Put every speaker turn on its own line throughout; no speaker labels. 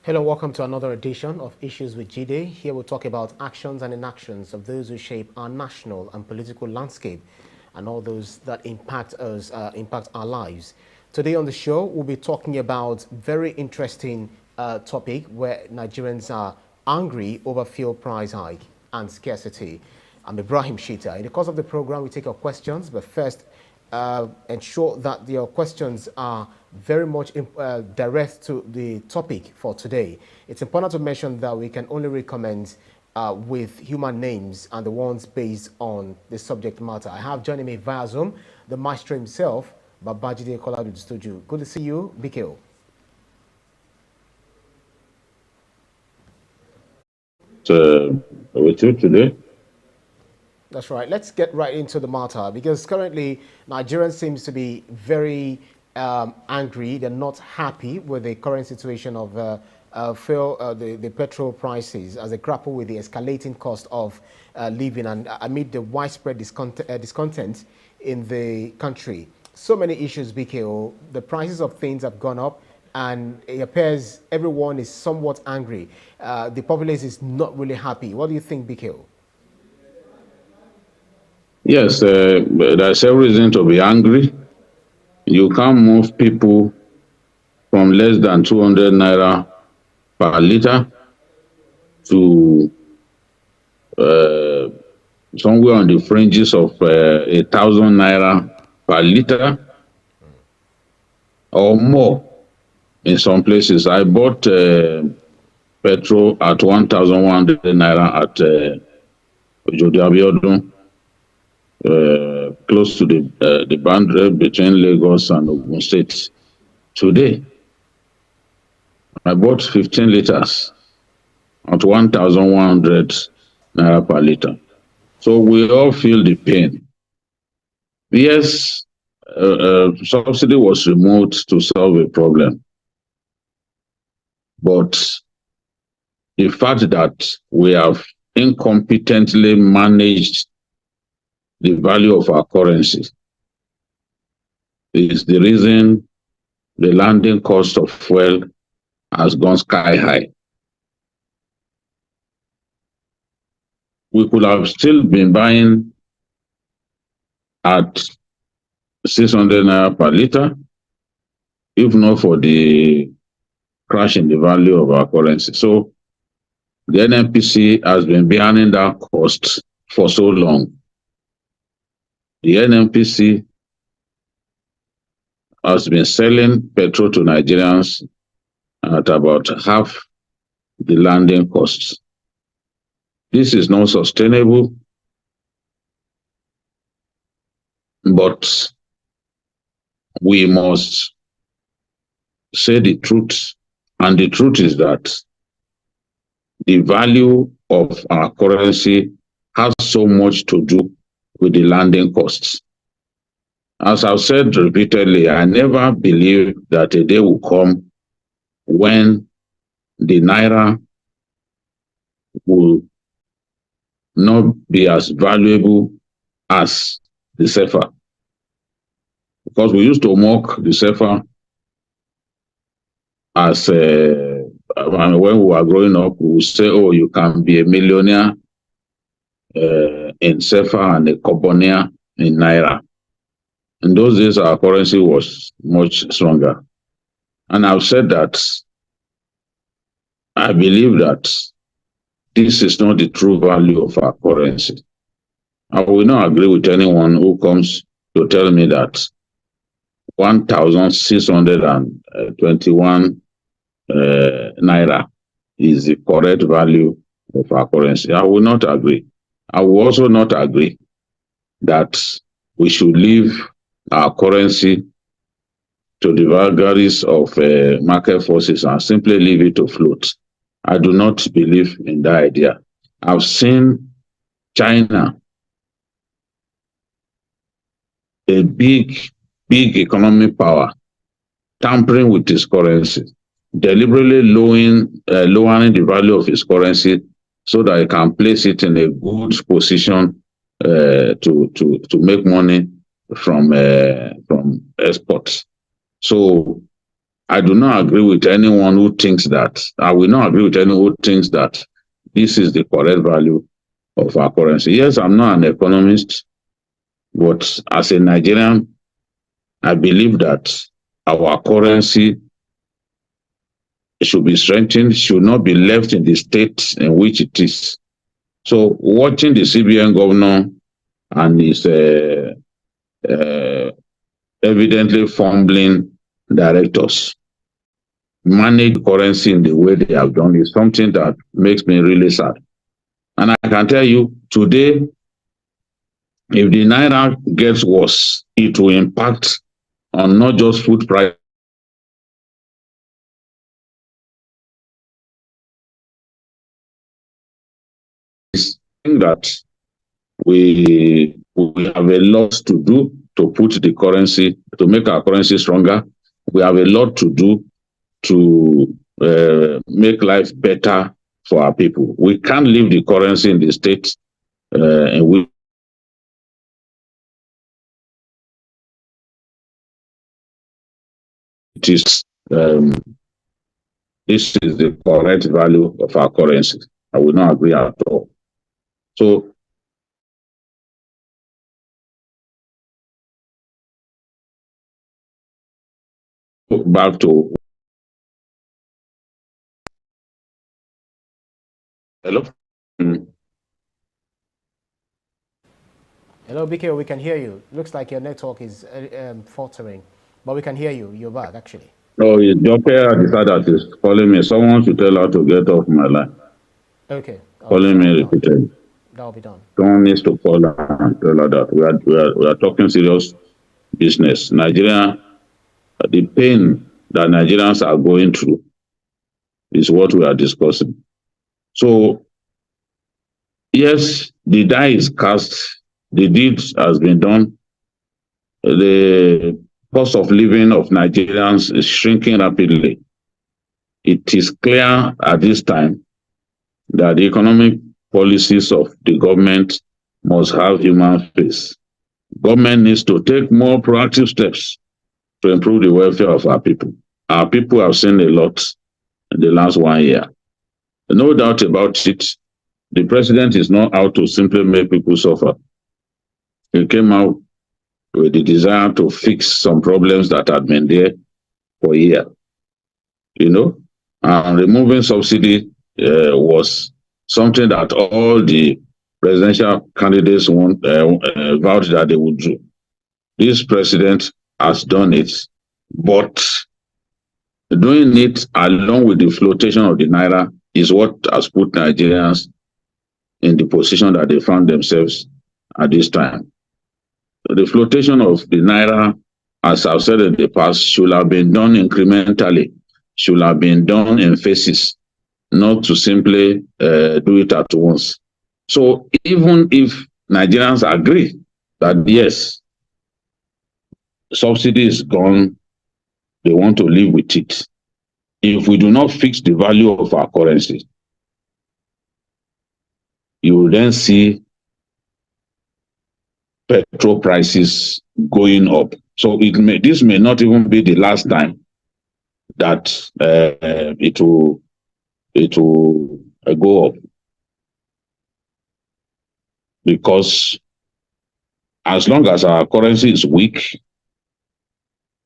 Hello, welcome to another edition of Issues with Jide. Here we'll talk about actions and inactions of those who shape our national and political landscape and all those that impact us, impact our lives. Today on the show, we'll be talking about very interesting topic where Nigerians are angry over fuel price hike and scarcity. I'm Ibrahim Shita. In the course of the program, we take your questions, but first, ensure that your questions are very much direct to the topic for today. It's important to mention that we can only recommend with human names and the ones based on the subject matter. I have joining me via Zoom the maestro himself, Babajide Kolade-Otitoju. Good to see you, BKO.
With you today.
That's right. Let's get right into the matter because currently Nigerians seems to be very angry. They're not happy with the current situation of the petrol prices as they grapple with the escalating cost of living and amid the widespread discontent in the country. So many issues, BKO. The prices of things have gone up and it appears everyone is somewhat angry. The populace is not really happy. What do you think, BKO?
Yes, there's every reason to be angry. You can't move people from less than 200 naira per liter to somewhere on the fringes of 1,000 naira per liter or more in some places. I bought petrol at 1,100 naira at Kolade-Otitoju. Close to the boundary between Lagos and Ogun State. Today, I bought 15 liters at 1,100 naira per liter. So we all feel the pain. Yes, subsidy was removed to solve a problem. But the fact that we have incompetently managed the value of our currency is the reason the landing cost of fuel has gone sky high. We could have still been buying at 600 naira per liter if not for the crash in the value of our currency. So the NNPC has been bearing that cost for so long. The NNPC has been selling petrol to Nigerians at about half the landing costs. This is not sustainable, but we must say the truth. And the truth is that the value of our currency has so much to do with the landing costs. As I've said repeatedly, I never believed that a day will come when the naira will not be as valuable as the CFA. Because we used to mock the CFA as when we were growing up, we would say, oh, you can be a millionaire in CFA and a carbonier in naira. In those days, our currency was much stronger. And I've said that I believe that this is not the true value of our currency. I will not agree with anyone who comes to tell me that 1,621 naira is the correct value of our currency. I will not agree. I will also not agree that we should leave our currency to the vagaries of market forces and simply leave it to float. I do not believe in that idea. I've seen China, a big economic power, tampering with its currency, deliberately lowering the value of its currency so that it can place it in a good position to make money from exports. So I do not agree with anyone who thinks that, I will not agree with anyone who thinks that this is the correct value of our currency. Yes, I'm not an economist, but as a Nigerian, I believe that our currency should be strengthened, should not be left in the state in which it is. So watching the CBN governor and his evidently fumbling directors manage currency in the way they have done is something that makes me really sad. And I can tell you today, if the Naira gets worse, it will impact on not just food price, that we have a lot to do to put the currency, to make our currency stronger. We have a lot to do to make life better for our people. We can't leave the currency in the state in which it is. This is the correct value of our currency. I will not agree at all. So back to hello.
Hello, BK, we can hear you. Looks like your network is faltering, but we can hear you. You're back, actually.
Oh, your pair decided is calling me. Someone should tell her to get off my line.
Okay.
Calling me repeatedly.
That'll be done.
Someone needs to call her and tell her that we are talking serious business. Nigeria, the pain that Nigerians are going through is what we are discussing. So, yes, the die is cast, the deed has been done. The cost of living of Nigerians is shrinking rapidly. It is clear at this time that the economic policies of the government must have human face. Government needs to take more proactive steps to improve the welfare of our people. Our people have seen a lot in the last 1 year. No doubt about it, the president is not out to simply make people suffer. He came out with the desire to fix some problems that had been there for a year. You know, and removing subsidy was something that all the presidential candidates vowed that they would do. This president has done it, but doing it along with the flotation of the Naira is what has put Nigerians in the position that they found themselves at this time. The flotation of the Naira, as I've said in the past, should have been done incrementally, should have been done in phases, not to simply do it at once. So even if Nigerians agree that yes, subsidy is gone, they want to live with it. If we do not fix the value of our currency, you will then see petrol prices going up. So this may not even be the last time that it will go up, because as long as our currency is weak,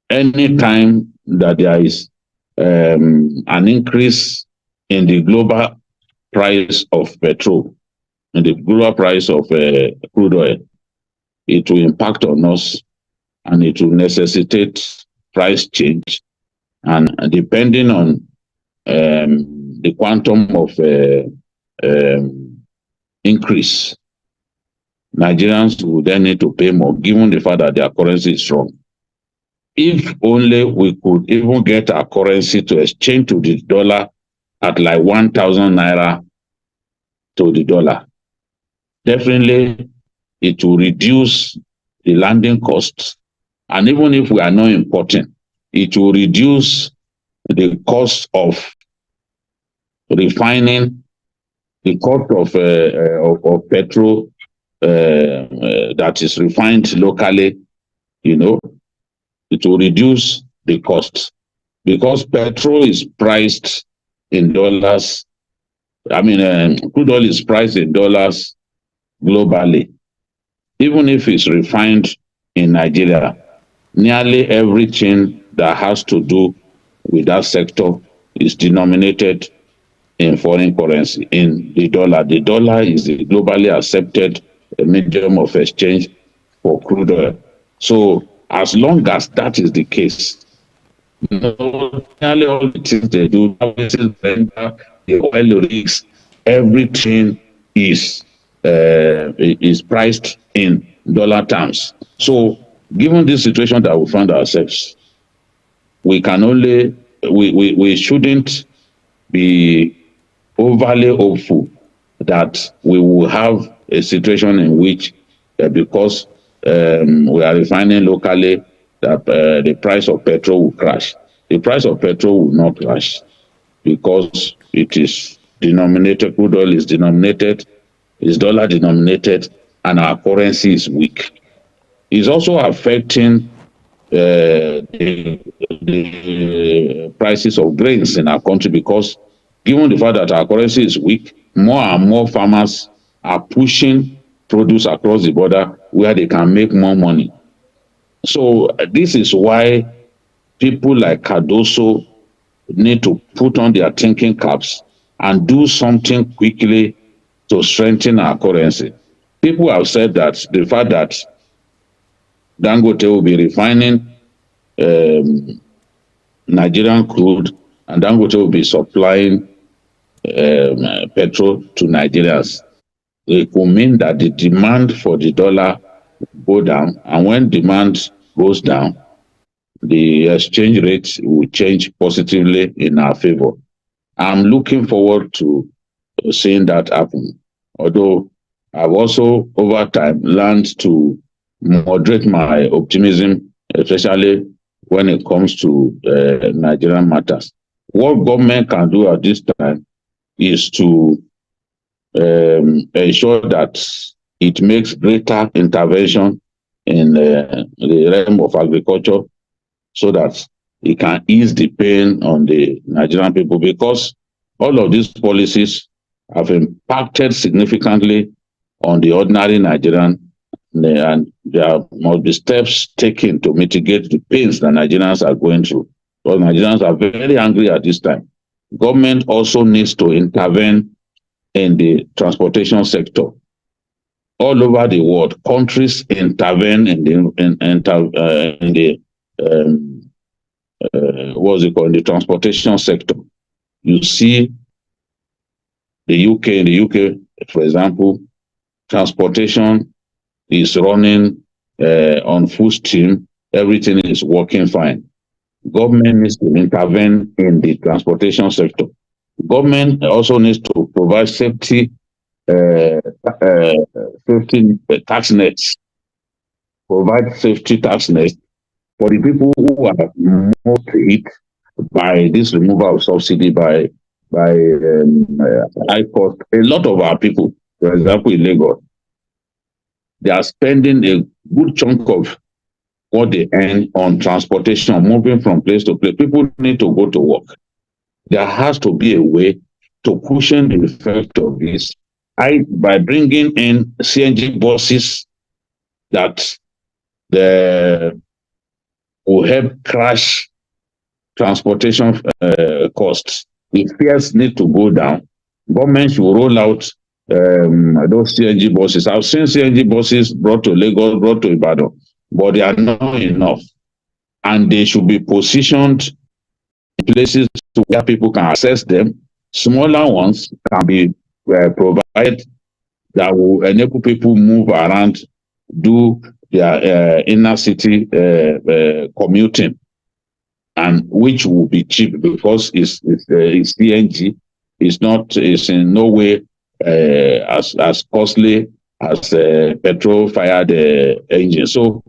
any time that there is an increase in the global price of petrol, in the global price of crude oil, it will impact on us and it will necessitate price change. And depending on the quantum of increase, Nigerians will then need to pay more, given the fact that their currency is strong. If only we could even get our currency to exchange to the dollar at like 1,000 naira to the dollar, definitely it will reduce the landing costs. And even if we are not importing, it will reduce the cost of refining, the cost of petrol that is refined locally. You know, it will reduce the cost. because petrol is priced in dollars. I mean, crude oil is priced in dollars globally. Even if it's refined in Nigeria, nearly everything that has to do with that sector is denominated in foreign currency, in the dollar. The dollar is the globally accepted medium of exchange for crude oil. So as long as that is the case, nearly all the things they do, the oil rigs, everything is priced in dollar terms. So given this situation that we find ourselves, we can only we shouldn't be overly hopeful that we will have a situation in which because we are refining locally, that the price of petrol will crash. The price of petrol will not crash because it is denominated, crude oil is denominated, is dollar denominated, and our currency is weak. It's also affecting the prices of grains in our country, because given the fact that our currency is weak, more and more farmers are pushing produce across the border where they can make more money. So this is why people like Cardoso need to put on their thinking caps and do something quickly to strengthen our currency. People have said that the fact that Dangote will be refining Nigerian crude and Dangote will be supplying petrol to Nigerians, it will mean that the demand for the dollar go down, and when demand goes down, the exchange rate will change positively in our favor. I'm looking forward to seeing that happen. Although I've also over time learned to moderate my optimism, especially when it comes to Nigerian matters. What government can do at this time is to ensure that it makes greater intervention in the realm of agriculture, so that it can ease the pain on the Nigerian people, because all of these policies have impacted significantly on the ordinary Nigerian, and there must be steps taken to mitigate the pains that Nigerians are going through. Because Nigerians are very angry at this time. Government also needs to intervene in the transportation sector. All over the world, countries intervene in the what's it called, in the transportation sector. You see in the UK, for example, transportation is running on full steam. Everything is working fine. Government needs to intervene in the transportation sector. Government also needs to provide safety tax nets, provide safety tax nets for the people who are most hit by this removal of subsidy by high cost. A lot of our people, for example, in Lagos, they are spending a good chunk of what they earn on transportation, moving from place to place. People need to go to work. There has to be a way to cushion the effect of this by bringing in CNG buses that will help crash transportation costs. The fares need to go down. Government should roll out those CNG buses. I've seen CNG buses brought to Lagos, brought to Ibadan, but they are not enough. And they should be positioned in places where people can access them. Smaller ones can be provided that will enable people move around, do their inner city commuting, and which will be cheap because it's CNG. It's in no way as costly as petrol-fired engine. So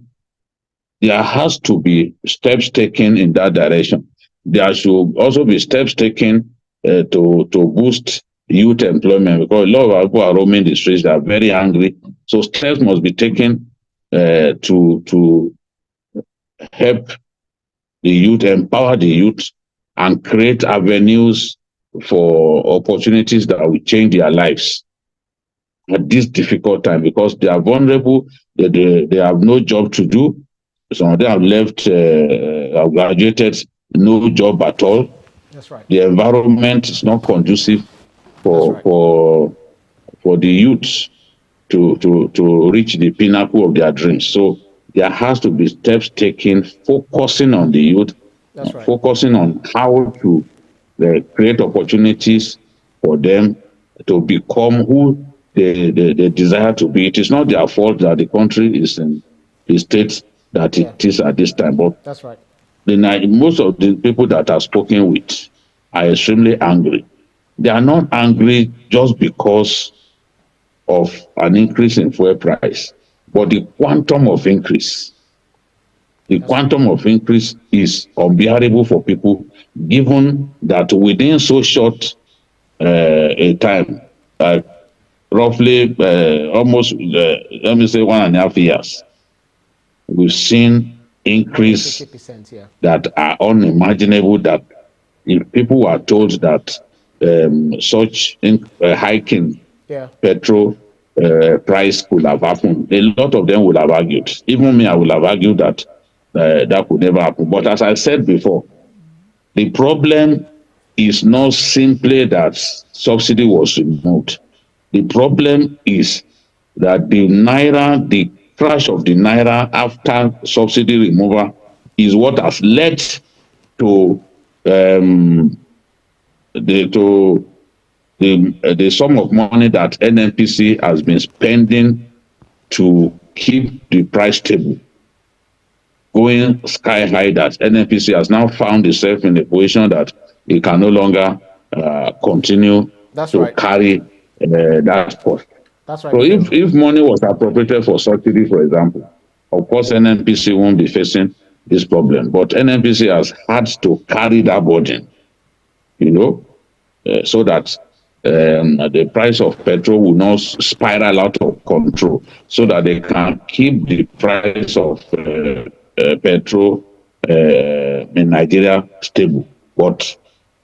there has to be steps taken in that direction. There should also be steps taken to boost youth employment, because a lot of our people are roaming the streets. They are very angry. So steps must be taken to help the youth, empower the youth and create avenues for opportunities that will change their lives at this difficult time, because they are vulnerable, they have no job to do. Some of them have left, have graduated, no job at all.
That's right.
The environment is not conducive for the youth to reach the pinnacle of their dreams. So there has to be steps taken, focusing on the youth, focusing on how to create opportunities for them to become who they desire to be. It is not their fault that the country is in the state that it is at this time. But
that's right.
Most of the people that I've spoken with are extremely angry. They are not angry just because of an increase in fuel price, but the quantum of increase. The quantum of increase is unbearable for people, given that within so short a time, roughly almost, let me say 1.5 years, we've seen increase that are unimaginable, that if people were told that such hiking petrol price could have happened, a lot of them would have argued. Even me, I would have argued that that could never happen. But as I said before, the problem is not simply that subsidy was removed. The problem is that the crash of the naira after subsidy removal is what has led to the sum of money that NNPC has been spending to keep the price stable going sky high, that NNPC has now found itself in a position that it can no longer continue to carry that cost. So if money was appropriated for subsidy, for example, of course NNPC won't be facing this problem. But NNPC has had to carry that burden, so that the price of petrol will not spiral out of control, so that they can keep the price of petrol in Nigeria stable. But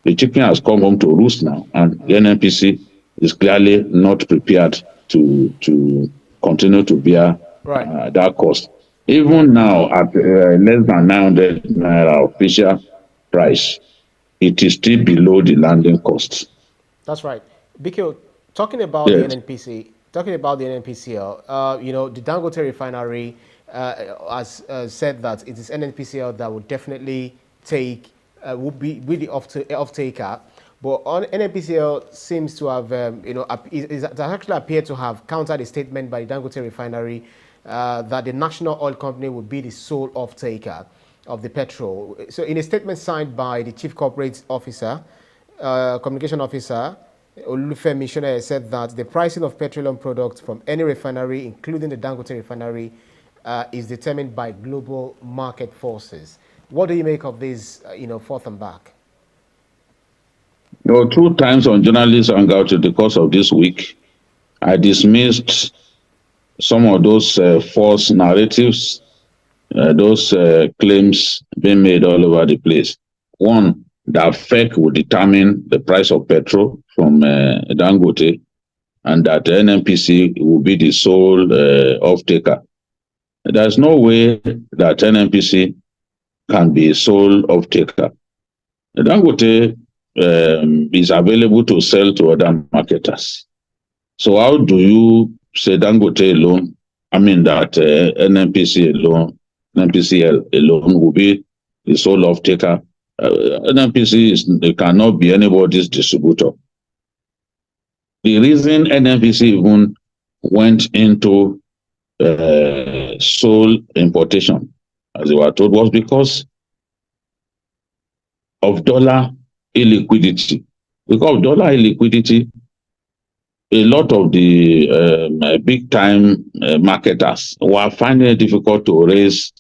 the chicken has come home to roost now, and the NNPC is clearly not prepared to continue to bear that cost. Even now, at less than 900 naira official price, it is still below the landing cost.
That's right. Biko, talking about the NNPC, NNPCL, the Dangote Refinery has said that it is NNPCL that would definitely would be the off-taker. But on NNPCL seems to have, it actually appeared to have countered a statement by the Dangote Refinery that the National Oil Company would be the sole off-taker of the petrol. So in a statement signed by the Chief Corporate Officer, Communication Officer, Olufemi Shone, said that the pricing of petroleum products from any refinery, including the Dangote Refinery, is determined by global market forces. What do you make of this, forth and back?
2 times on Journalists Hangout in the course of this week, I dismissed some of those false narratives, those claims being made all over the place. One, that FEC will determine the price of petrol from Dangote, and that NNPC will be the sole off-taker. There's no way that NNPC can be sole off-taker. Dangote is available to sell to other marketers. So how do you say Dangote alone, that NNPCL alone will be the sole off-taker? NNPC cannot be anybody's distributor. The reason NNPC even went into sole importation, as they were told, was because of dollar illiquidity. Because of dollar illiquidity, a lot of the big-time marketers were finding it difficult to raise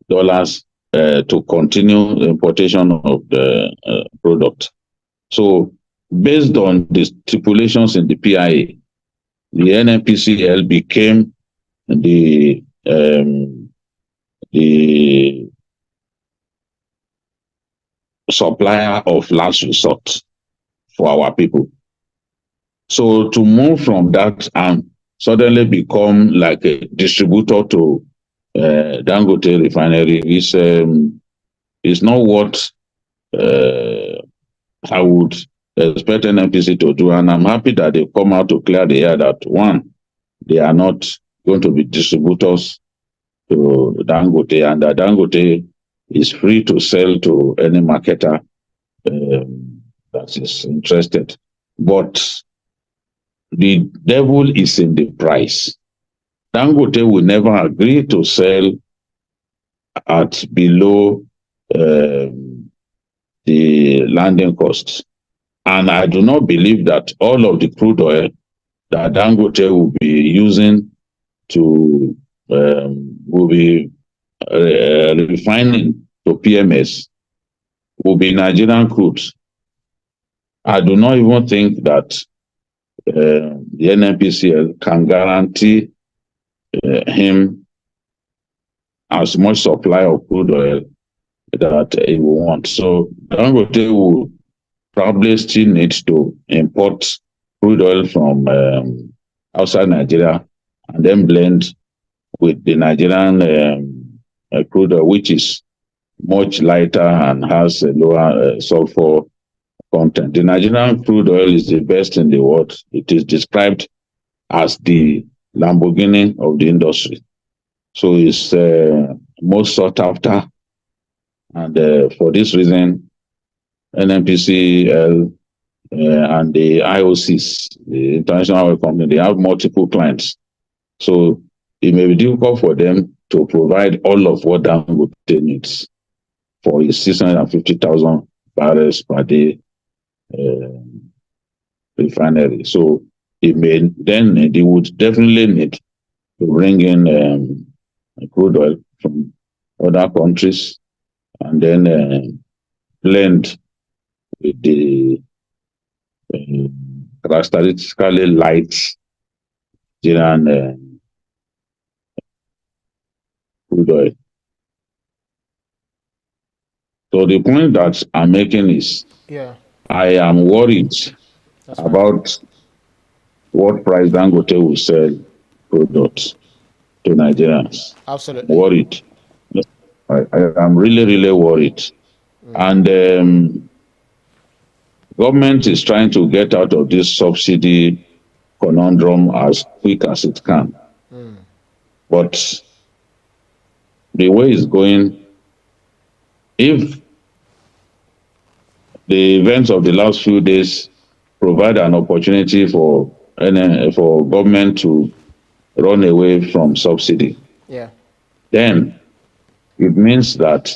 dollars to continue the importation of the product. So, based on the stipulations in the PIA, the NNPCL became the supplier of last resort for our people. So to move from that and suddenly become like a distributor to Dangote Refinery is not what I would expect NNPC to do. And I'm happy that they come out to clear the air that one, they are not going to be distributors to Dangote, and that Dangote is free to sell to any marketer that is interested. But the devil is in the price. Dangote will never agree to sell at below the landing costs. And I do not believe that all of the crude oil that Dangote will be using to will be refining to PMS will be Nigerian crude. I do not even think that the NNPCL can guarantee him as much supply of crude oil that he will want. So Dangote will probably still need to import crude oil from outside Nigeria and then blend with the Nigerian crude oil, which is much lighter and has a lower sulfur content. The Nigerian crude oil is the best in the world. It is described as the Lamborghini of the industry. So it's most sought after. And for this reason, NNPCL and the IOCs, the International Oil Company, they have multiple clients. So it may be difficult for them to provide all of what Dangote needs for his 650,000 barrels per day refinery. So they would definitely need to bring in crude oil from other countries and then blend with the characteristically light Nigerian crude oil. So the point that I'm making is, I am worried about what price Dangote will sell products to Nigerians.
Absolutely.
I'm worried. I am really, really worried. And government is trying to get out of this subsidy conundrum as quick as it can. But the way it's going, if the events of the last few days provide an opportunity for government to run away from subsidy, then it means that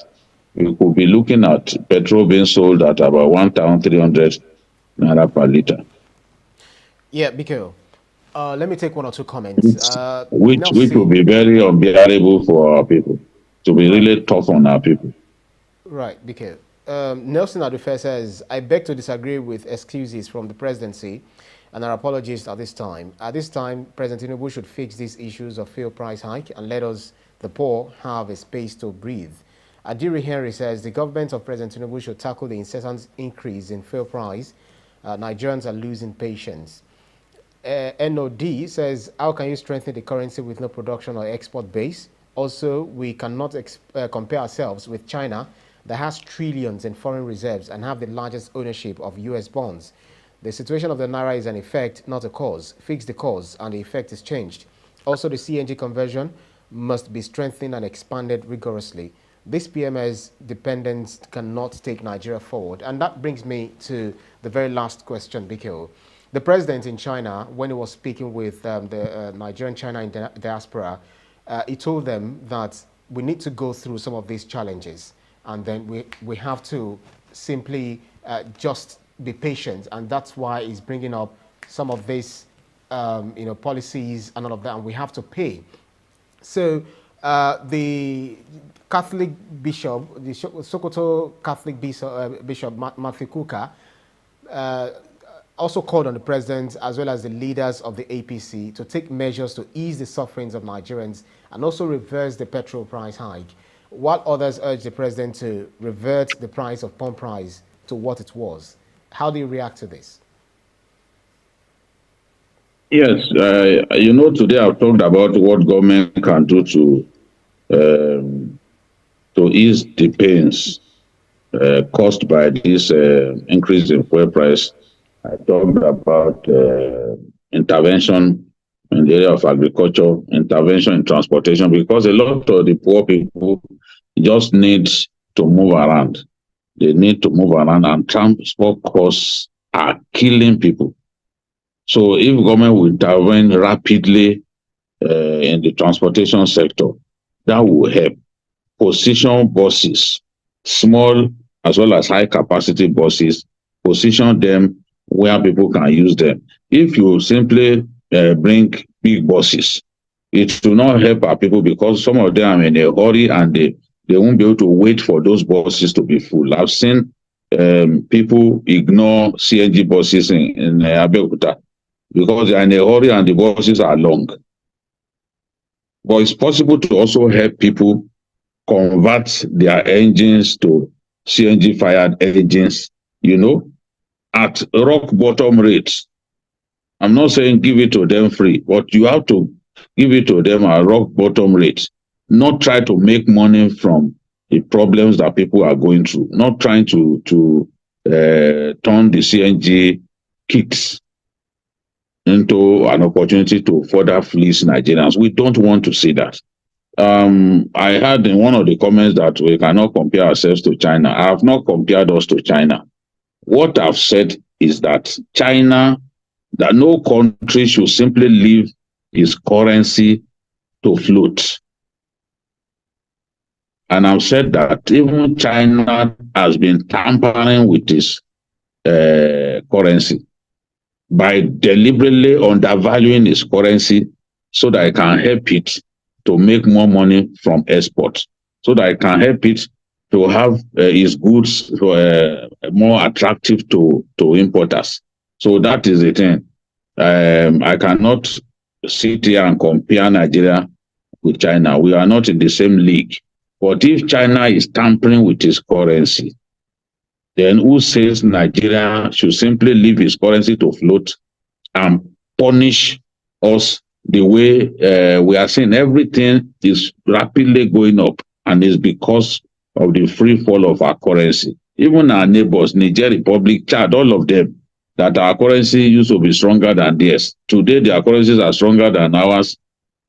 we could be looking at petrol being sold at about 1,300 naira per liter.
Yeah, Biko. Let me take one or two comments.
Which will be very unbearable for our people, to be really tough on our people.
Right, Biko. Nelson Adufe says, I beg to disagree with excuses from the presidency and our apologies at this time. At this time, President Tinubu should fix these issues of fuel price hike and let us, the poor, have a space to breathe. Adiri Henry says, the government of President Tinubu should tackle the incessant increase in fuel price. Nigerians are losing patience. NOD says, how can you strengthen the currency with no production or export base? Also, we cannot compare ourselves with China that has trillions in foreign reserves and have the largest ownership of US bonds. The situation of the Naira is an effect, not a cause. Fix the cause and the effect is changed. Also, the CNG conversion must be strengthened and expanded rigorously. This PMS dependence cannot take Nigeria forward. And that brings me to the very last question, Biko. The president in China, when he was speaking with the Nigerian China diaspora, he told them that we need to go through some of these challenges. And then we have to simply just be patient. And that's why he's bringing up some of these policies and all of that. And we have to pay. So the Catholic bishop, the Sokoto Catholic Bishop Matthew Kuka, also called on the president as well as the leaders of the APC to take measures to ease the sufferings of Nigerians and also reverse the petrol price hike. while others urge the president to revert the price of pump price to what it was. How do you react to this?
Yes, today I've talked about what government can do um, to ease the pains caused by this increase in fuel price. I talked about intervention in the area of agriculture, intervention in transportation, because a lot of the poor people just need to move around. They need to move around, and transport costs are killing people. So if government will intervene rapidly in the transportation sector, that will help position buses, small as well as high capacity buses, position them where people can use them. If you simply bring big buses, it will not help our people because some of them are in a hurry and they won't be able to wait for those buses to be full. I've seen people ignore CNG buses in Abeokuta because they are in a hurry and the buses are long. But it's possible to also help people convert their engines to CNG fired engines, at rock bottom rates. I'm not saying give it to them free, but you have to give it to them at rock bottom rates. Not try to make money from the problems that people are going through. Not trying to turn the CNG kits into an opportunity to further fleece Nigerians. We don't want to see that. I heard in one of the comments that we cannot compare ourselves to China. I have not compared us to China. What I've said is that that no country should simply leave its currency to float. And I've said that even China has been tampering with its currency by deliberately undervaluing its currency so that it can help it to make more money from exports, so that it can help it to have its goods more attractive to importers. So that is the thing. I cannot sit here and compare Nigeria with China. We are not in the same league. But if China is tampering with its currency, then who says Nigeria should simply leave its currency to float and punish us the way we are seeing everything is rapidly going up, and it's because of the free fall of our currency. Even our neighbors, Niger Republic, Chad, all of them, that our currency used to be stronger than theirs. Today, their currencies are stronger than ours,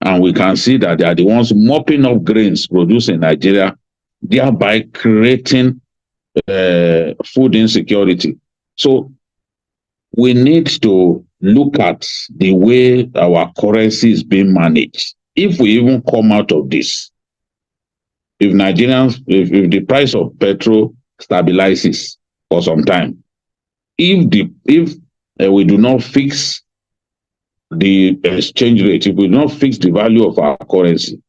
and we can see that they are the ones mopping up grains produced in Nigeria, thereby creating food insecurity. So we need to look at the way our currency is being managed. If we even come out of this, if the price of petrol stabilizes for some time, if we do not fix the exchange rate, if we do not fix the value of our currency,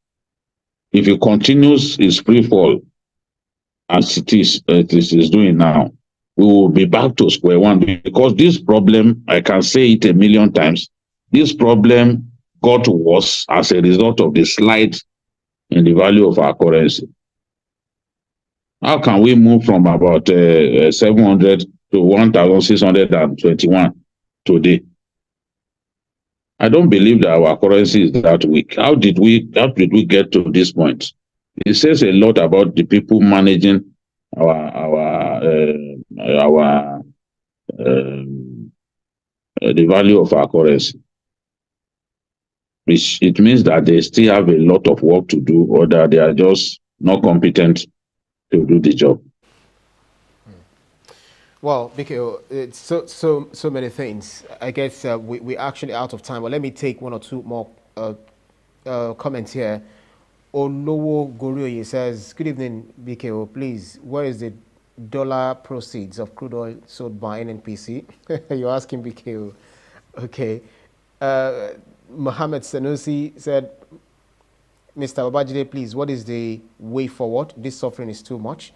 if it continues its free fall as it is doing now, we will be back to square one, because this problem, I can say it a million times, this problem got worse as a result of the slide in the value of our currency. How can we move from about 700 to 1,621 today? I don't believe that our currency is that weak. How did we get to this point? It says a lot about the people managing the value of our currency. It means that they still have a lot of work to do, or that they are just not competent to do the job.
Well, because it's so many things. I guess we're actually out of time. But let me take one or two more comments here. Olowo Gorioye says, good evening, BKO. Please, where is the dollar proceeds of crude oil sold by NNPC? You're asking BKO. Okay. Mohammed Sanusi said, Mr. Babajide, please, what is the way forward? This suffering is too much.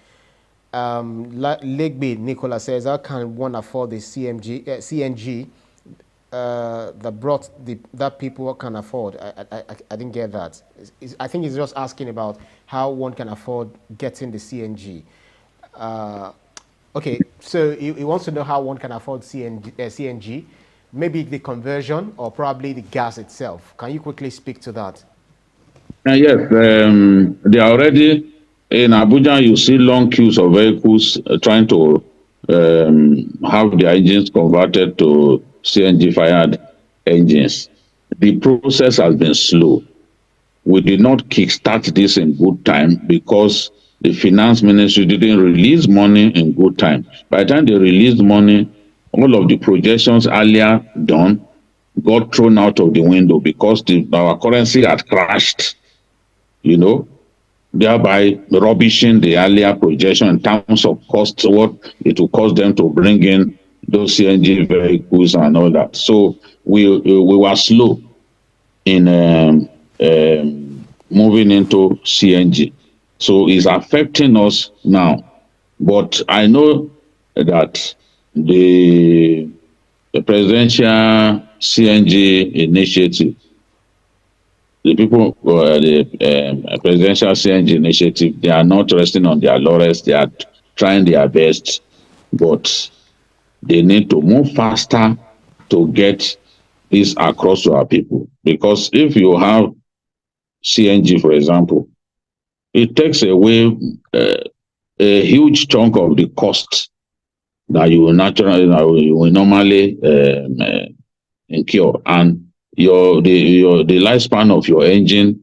Legbe Nicola says, how can one afford the CNG that brought that people can afford. I didn't get that. I think he's just asking about how one can afford getting the CNG. Okay, so he wants to know how one can afford CNG, maybe the conversion or probably the gas itself. Can you quickly speak to that?
Yes, they are already in Abuja. You see long queues of vehicles trying to have their engines converted to CNG fired engines. The process has been slow. We did not kickstart this in good time because the finance ministry didn't release money in good time. By the time they released money, all of the projections earlier done got thrown out of the window because our currency had crashed, you know, thereby rubbishing the earlier projection in terms of cost, what it will cost them to bring in those CNG vehicles and all that. So we were slow in moving into CNG. So it's affecting us now. But I know that the presidential CNG initiative, the people, the presidential CNG initiative, they are not resting on their laurels. They are trying their best, but they need to move faster to get this across to our people. Because if you have CNG, for example, it takes away a huge chunk of the cost that you will normally incur, and the lifespan of your engine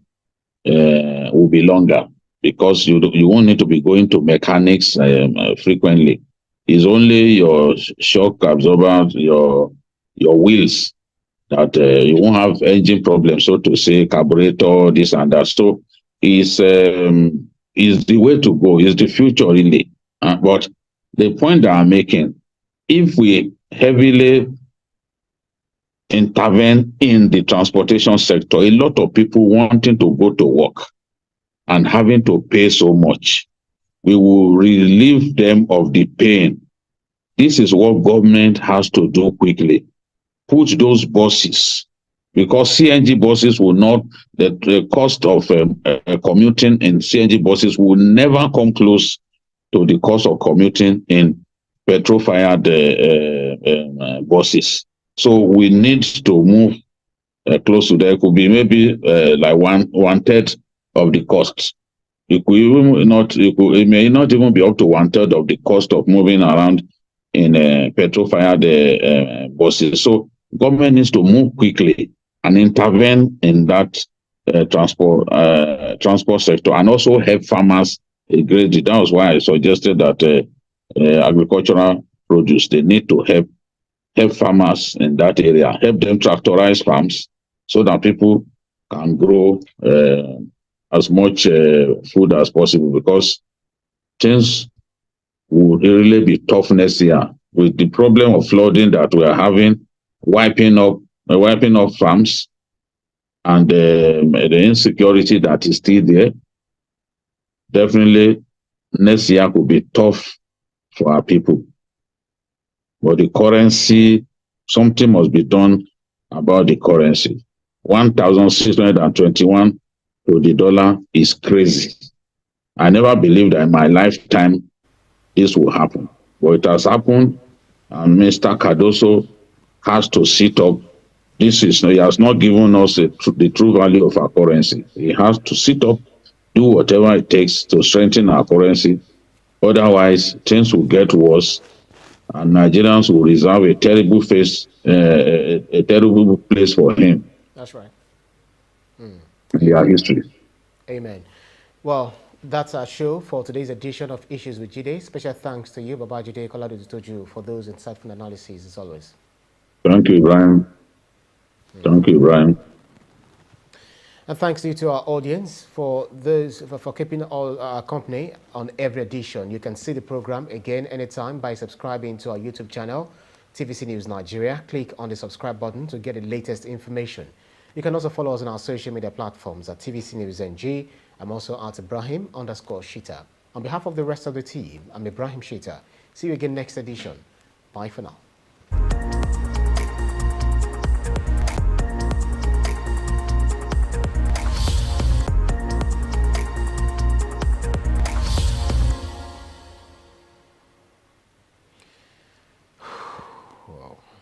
will be longer because you won't need to be going to mechanics frequently. It's only your shock absorber, your wheels that you won't have engine problems, so to say, carburetor, this and that. So is the way to go, is the future really. But the point that I'm making, if we heavily intervene in the transportation sector, a lot of people wanting to go to work and having to pay so much, we will relieve them of the pain. This is what government has to do quickly. Put those buses, because CNG buses will not, the cost of commuting in CNG buses will never come close to the cost of commuting in petrol-fired buses. So we need to move close to there. It could be maybe like one third of the cost. It may not even be up to one third of the cost of moving around in petrol-fired buses. So government needs to move quickly and intervene in that transport sector, and also help farmers greatly. That was why I suggested that agricultural produce, they need to help farmers in that area, help them tractorize farms so that people can grow as much food as possible, because things would really be tough next year with the problem of flooding that we are having, wiping up farms, and the insecurity that is still there. Definitely next year could be tough for our people. But the currency, something must be done about the currency. 1,621 to the dollar is crazy. I never believed that in my lifetime this will happen. But it has happened, and Mr. Cardoso has to sit up. He has not given us the true value of our currency. He has to sit up, do whatever it takes to strengthen our currency. Otherwise, things will get worse, and Nigerians will reserve a terrible place for him.
That's right.
In their history.
Amen. Well, that's our show for today's edition of Issues with Jide. Special thanks to you, Babajide, Kolade-Otitoju, for those insightful analyses as always.
Thank you, Brian. Thank you, Brian.
And thanks to you, to our audience, for keeping all our company on every edition. You can see the program again anytime by subscribing to our YouTube channel, TVC News Nigeria. Click on the subscribe button to get the latest information. You can also follow us on our social media platforms at TVC News NG. I'm also at Ibrahim_Shita. On behalf of the rest of the team, I'm Ibrahim Shita. See you again next edition. Bye for now. Wow.